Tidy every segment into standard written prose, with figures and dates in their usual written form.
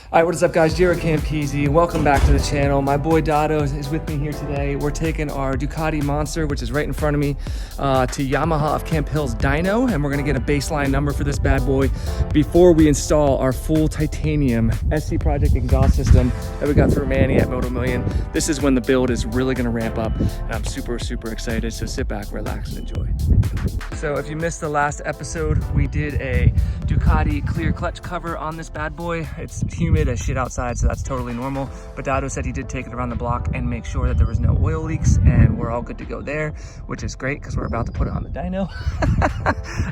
All right, what is up guys, JaretCampisi. Welcome back to the channel. My boy Dado is with me here today. We're taking our Ducati Monster, which is right in front of me, to Yamaha of Camp Hill's dyno, and we're gonna get a baseline number for this bad boy before we install our full titanium SC Project exhaust system that we got through Manny at Moto Million. This is when the build is really gonna ramp up, and I'm super excited, so sit back, relax, and enjoy. So if you missed the last episode, we did a Ducati clear clutch cover on this bad boy. It's humid as shit outside, so that's totally normal. But Dado said he did take it around the block and make sure that there was no oil leaks, and we're all good to go there, which is great because we're about to put it on the dyno.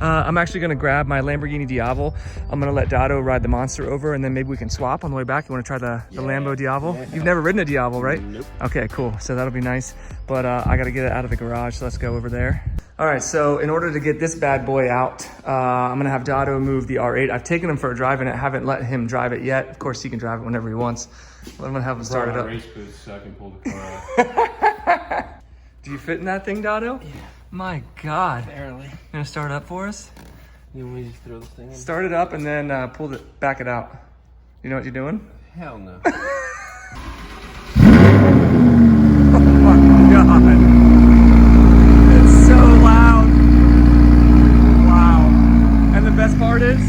I'm actually gonna grab my Lamborghini Diavol. I'm gonna let Dado ride the Monster over, and then maybe we can swap on the way back. You wanna try the Lambo Diavol? Yeah. You've never ridden a Diavol, right? Nope. Okay, cool. So that'll be nice. But I gotta get it out of the garage, so let's go over there. All right, so in order to get this bad boy out, I'm gonna have Dado move the R8. I've taken him for a drive in it, haven't let him drive it yet. Of course, he can drive it whenever he wants. But I'm gonna have him start it up. Race boots so I can pull the car out. Do you fit in that thing, Dado? Yeah. My God. Barely. You gonna start it up for us? You want me to just throw this thing in? Start it up and then back it out. You know what you're doing? Hell no. Oh my God. It's so loud. Wow. And the best part is,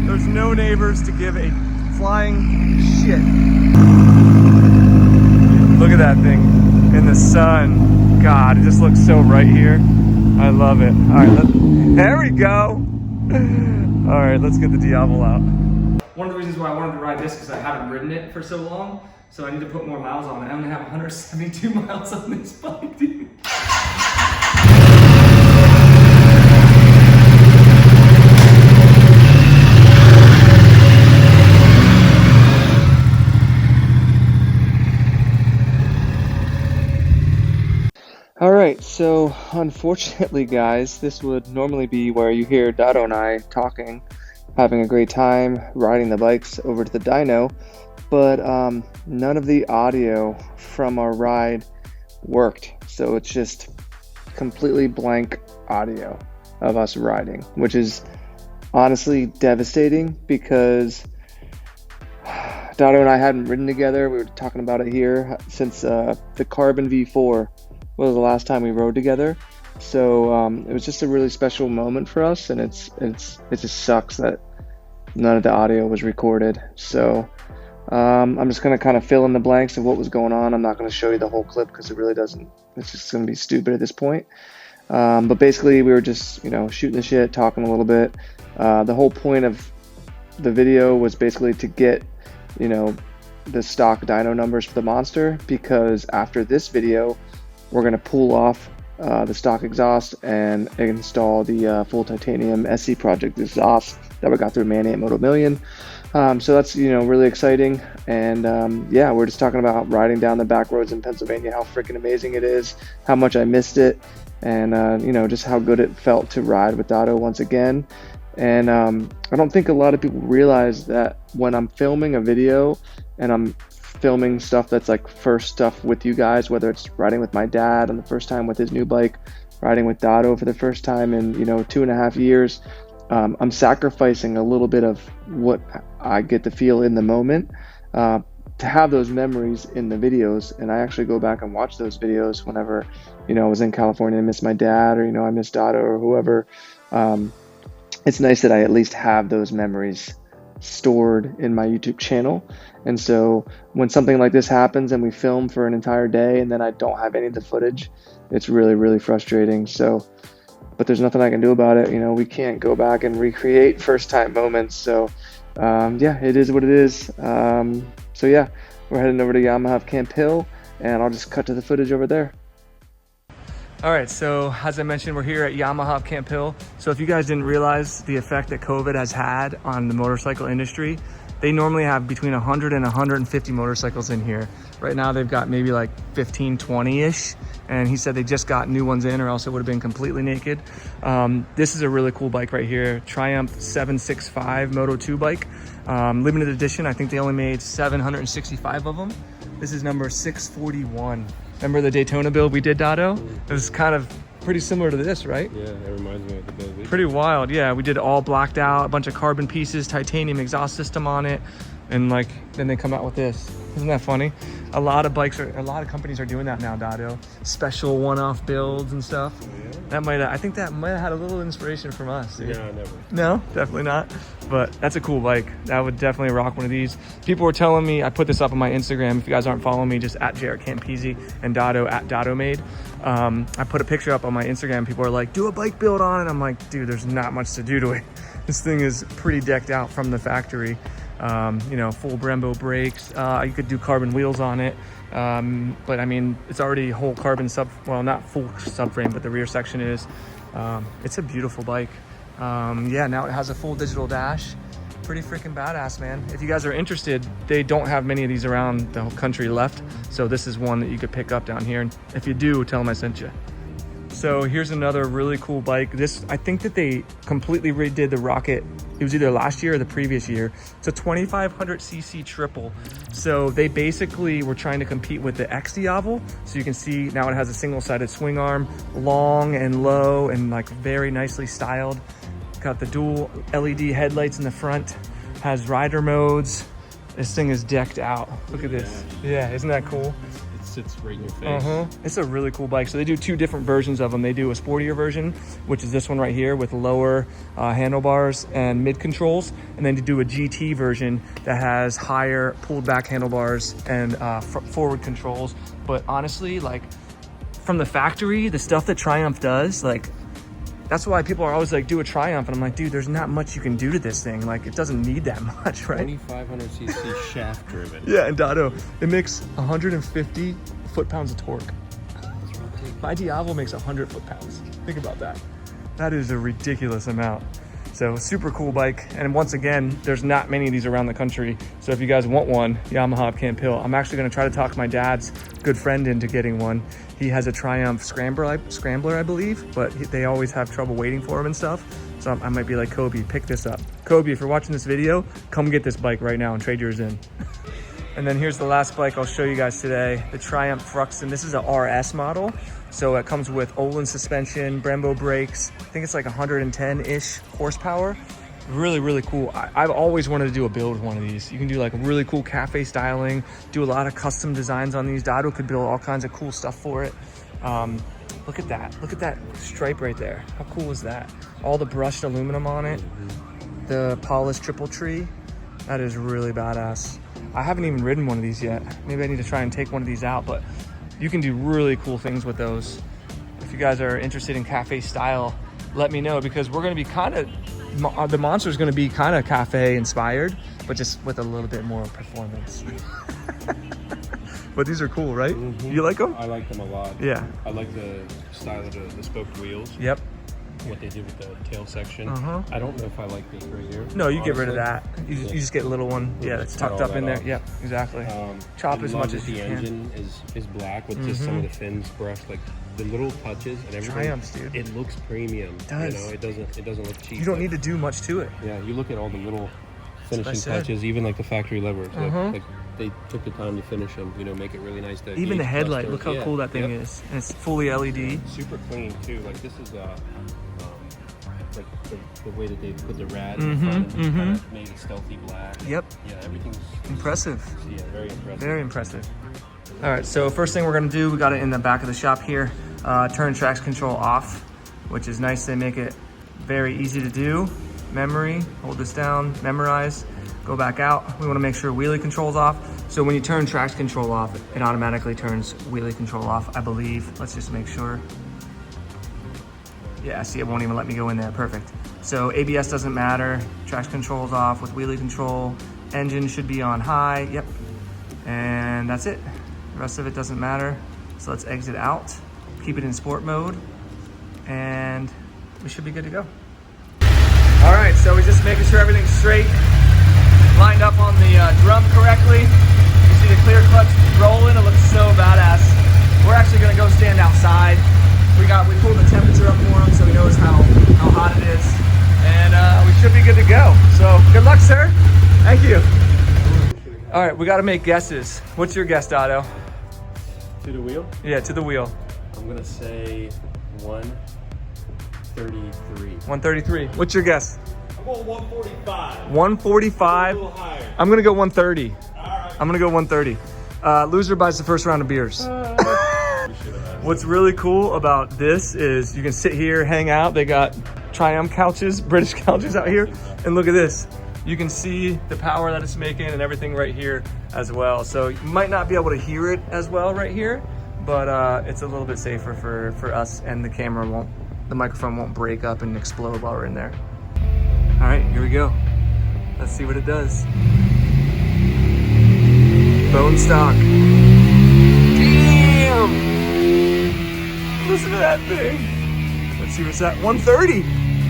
there's no neighbors to give a flying shit. Look at that thing in the sun. God, it just looks so bright here. I love it. All right, there we go. All right, let's get the Diavol out. One of the reasons why I wanted to ride this is I haven't ridden it for so long, so I need to put more miles on it. I only have 172 miles on this bike, dude. All right, so unfortunately, guys, this would normally be where you hear Dado and I talking, having a great time, riding the bikes over to the dyno, but none of the audio from our ride worked. So it's just completely blank audio of us riding, which is honestly devastating because Dado and I hadn't ridden together. We were talking about it here since the Carbon V4 was the last time we rode together. So it was just a really special moment for us, and it just sucks that none of the audio was recorded. So I'm just gonna kind of fill in the blanks of what was going on. I'm not gonna show you the whole clip because it really doesn't, it's just gonna be stupid at this point. But basically we were just, shooting the shit, talking a little bit. The whole point of the video was basically to get, the stock dyno numbers for the Monster, because after this video, we're going to pull off the stock exhaust and install the full titanium SC Project exhaust that we got through Manny at Moto Million. So that's, really exciting. And yeah, we're just talking about riding down the back roads in Pennsylvania, how freaking amazing it is, how much I missed it, and just how good it felt to ride with Dado once again. And I don't think a lot of people realize that when I'm filming a video and I'm filming stuff that's like first stuff with you guys, whether it's riding with my dad on the first time with his new bike, riding with Dado for the first time in 2.5 years, I'm sacrificing a little bit of what I get to feel in the moment to have those memories in the videos. And I actually go back and watch those videos whenever I was in California and missed my dad, or I missed Dado or whoever. It's nice that I at least have those memories stored in my YouTube channel. And so when something like this happens and we film for an entire day and then I don't have any of the footage, it's really frustrating. So, but there's nothing I can do about it. We can't go back and recreate first time moments. So yeah, it is what it is. So yeah, we're heading over to Yamaha of Camp Hill, and I'll just cut to the footage over there. All right, so as I mentioned, we're here at Yamaha of Camp Hill. So if you guys didn't realize the effect that COVID has had on the motorcycle industry, they normally have between 100 and 150 motorcycles in here. Right now they've got maybe like 15, 20-ish. And he said they just got new ones in, or else it would have been completely naked. This is a really cool bike right here. Triumph 765 Moto 2 bike. Limited edition, I think they only made 765 of them. This is number 641. Remember the Daytona build we did, Dado? It was kind of pretty similar to this, right? Yeah, it reminds me of the build. Pretty wild, yeah. We did all blacked out, a bunch of carbon pieces, titanium exhaust system on it. and like then they come out with this. Isn't that funny? A lot of companies are doing that now, Dado. Special one-off builds and stuff. Oh, yeah? That might have, I think that might have had a little inspiration from us. Dude. Yeah, never. No, definitely not. But that's a cool bike. That would definitely rock one of these. People were telling me, I put this up on my Instagram. If you guys aren't following me, just at JaretCampisi and Dado at DadoMade. I put a picture up on my Instagram. People are like, do a bike build on it. I'm like, dude, there's not much to do to it. This thing is pretty decked out from the factory. You know, full Brembo brakes. You could do carbon wheels on it. But I mean, it's already whole carbon well, not full subframe, but the rear section is. It's a beautiful bike. Yeah, now it has a full digital dash. Pretty freaking badass, man. If you guys are interested, they don't have many of these around the whole country left. So this is one that you could pick up down here. And if you do, tell them I sent you. So here's another really cool bike. This, I think that they completely redid the Rocket. It was either last year or the previous year. It's a 2500cc triple. So they basically were trying to compete with the X Diavel. So you can see now it has a single-sided swing arm, long and low and like very nicely styled. Got the dual LED headlights in the front, has rider modes. This thing is decked out. Look at this. Yeah, isn't that cool? It sits right in your face. It's a really cool bike. So they do two different versions of them. They do a sportier version, which is this one right here with lower handlebars and mid controls. And then they do a GT version that has higher pulled back handlebars and forward controls. But honestly, like from the factory, the stuff that Triumph does, like that's why people are always like, do a Triumph. And I'm like, dude, there's not much you can do to this thing. Like, it doesn't need that much, right? 2500cc shaft driven. Yeah, and Dado, it makes 150 foot-pounds of torque. My Diavel makes 100 foot-pounds. Think about that. That is a ridiculous amount. So super cool bike. And once again, there's not many of these around the country. So if you guys want one, Yamaha of Camp Hill. I'm actually gonna try to talk my dad's good friend into getting one. He has a Triumph Scrambler, I believe, but they always have trouble waiting for him and stuff. So I might be like, Kobe, pick this up. Kobe, if you're watching this video, come get this bike right now and trade yours in. And then here's the last bike I'll show you guys today, the Triumph Ruxin. This is a RS model. So it comes with Olin suspension, Brembo brakes. I think it's like 110-ish horsepower. Really, really cool. I've always wanted to do a build with one of these. You can do like really cool cafe styling, do a lot of custom designs on these. Dado could build all kinds of cool stuff for it. Look at that. Look at that stripe right there. How cool is that? All the brushed aluminum on it. The polished triple tree. That is really badass. I haven't even ridden one of these yet. Maybe I need to try and take one of these out, but you can do really cool things with those. If you guys are interested in cafe style, let me know, because we're gonna be kind of, the Monster is gonna be kind of cafe inspired, but just with a little bit more performance. But these are cool, right? You like them? I like them a lot. Yeah. I like the style of the spoked wheels. Yep. What they did with the tail section. I don't know if I like this right here. No, you get rid of that. You just get a little one. Yeah, that's tucked up in there. Off. Yep, exactly. Chop as much as you can. The engine is black with just some of the fins brushed, like the little touches and everything. Triumphs, dude. It looks premium. It does. You know, it doesn't look cheap. You don't need to do much to it. Yeah, you look at all the little finishing touches, even like the factory levers. Like they took the time to finish them. You know, make it really nice. Even the headlight. Look how cool that thing is. And it's fully LED. Super clean too. Like this is like the way that they put the rad in front and kind of made it stealthy black. Yep. Yeah, everything's impressive. Yeah, very impressive. Very impressive. All right, so first thing we're gonna do, we got it in the back of the shop here. Turn traction control off, which is nice. They make it very easy to do. Memory, hold this down, memorize, go back out. We wanna make sure wheelie control's off. So when you turn traction control off, it automatically turns wheelie control off, I believe. Let's just make sure. Yeah, see, it won't even let me go in there. Perfect. So ABS doesn't matter. Traction control's off with wheelie control. Engine should be on high. Yep. And that's it. The rest of it doesn't matter. So let's exit out. Keep it in sport mode. And we should be good to go. All right, so we're just making sure everything's straight. Lined up on the drum correctly. You see the clear clutch rolling. It looks so badass. We're actually gonna go stand outside. We pulled the temperature up for him so he knows how hot it is. And we should be good to go. So good luck, sir. Thank you. All right, we got to make guesses. What's your guess, Dado? To the wheel? Yeah, to the wheel. I'm gonna say 133. 133. What's your guess? going 145. 145. A little higher. I'm gonna go 130. All right. I'm gonna go 130. Loser buys the first round of beers. What's really cool about this is you can sit here, hang out. They got Triumph couches, British couches out here. And look at this. You can see the power that it's making and everything right here as well. So you might not be able to hear it as well right here, but it's a little bit safer for us, and the microphone won't break up and explode while we're in there. All right, here we go. Let's see what it does. Bone stock. Damn! Listen to that thing. Let's see what's that. 130.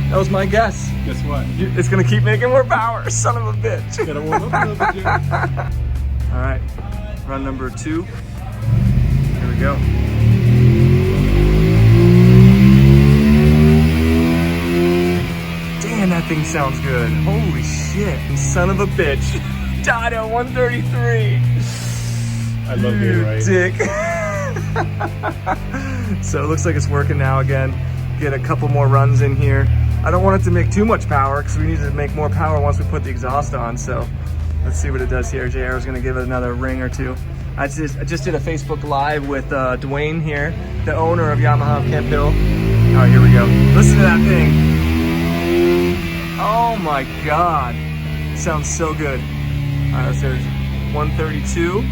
That was my guess. Guess what? It's gonna keep making more power, son of a bitch. Gotta warm up a little bit, Jaret. All right, run number 2. Here we go. Damn, that thing sounds good. Holy shit, son of a bitch. Dyno 133. I love being right. Dick. So it looks like it's working now again. Get a couple more runs in here. I don't want it to make too much power because we need to make more power once we put the exhaust on. So let's see what it does here. JR is gonna give it another ring or two. I just did a Facebook Live with Dwayne here, the owner of Yamaha Camp Hill. All right, here we go. Listen to that thing. Oh my God. Sounds so good. All right, there's 132.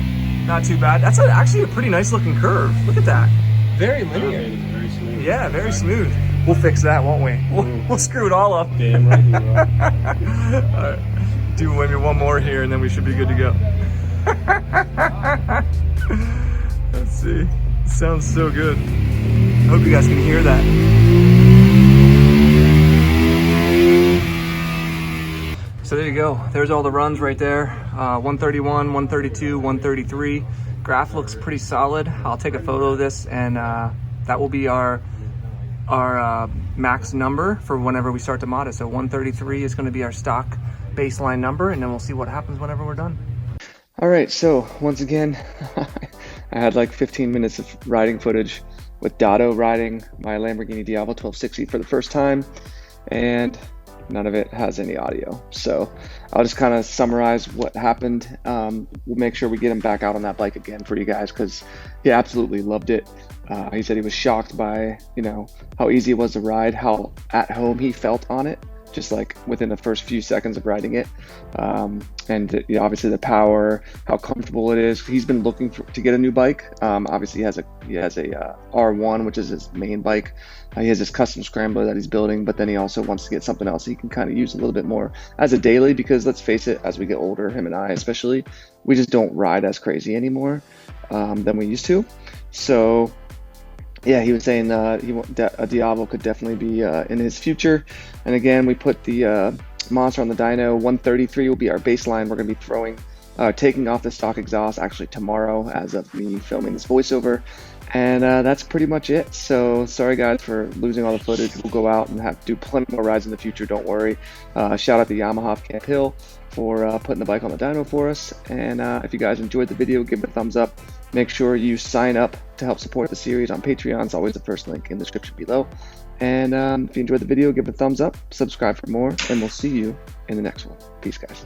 Not too bad. That's actually a pretty nice looking curve. Look at that. Very linear. It's very smooth. Yeah, very smooth. We'll fix that, won't we? We'll screw it all up. Damn right you will. All right. Do maybe one more here and then we should be good to go. Let's see. It sounds so good. I hope you guys can hear that. So there you go. There's all the runs right there. 131, 132, 133. Graph looks pretty solid. I'll take a photo of this, and that will be our max number for whenever we start to mod it. So 133 is going to be our stock baseline number, and then we'll see what happens whenever we're done. All right, so once again, I had like 15 minutes of riding footage with Dado riding my Lamborghini Diavolo 1260 for the first time, and none of it has any audio. So I'll just kind of summarize what happened. We'll make sure we get him back out on that bike again for you guys because he absolutely loved it. He said he was shocked by, how easy it was to ride, how at home he felt on it, just like within the first few seconds of riding it. And obviously the power, how comfortable it is. He's been looking to get a new bike. Obviously he has a R1, which is his main bike. He has this custom scrambler that he's building, but then he also wants to get something else he can kind of use a little bit more as a daily, because let's face it, as we get older, him and I especially, we just don't ride as crazy anymore than we used to. So yeah, he was saying a Diavolo could definitely be in his future. And again, we put the monster on the dyno. 133 will be our baseline. We're going to be taking off the stock exhaust actually tomorrow as of me filming this voiceover. And that's pretty much it. So sorry guys for losing all the footage. We'll go out and have to do plenty more rides in the future, don't worry. Shout out to Yamaha Camp Hill for putting the bike on the dyno for us. And if you guys enjoyed the video, give it a thumbs up. Make sure you sign up to help support the series on Patreon. It's always the first link in the description below. And if you enjoyed the video, give it a thumbs up, subscribe for more, and we'll see you in the next one. Peace, guys.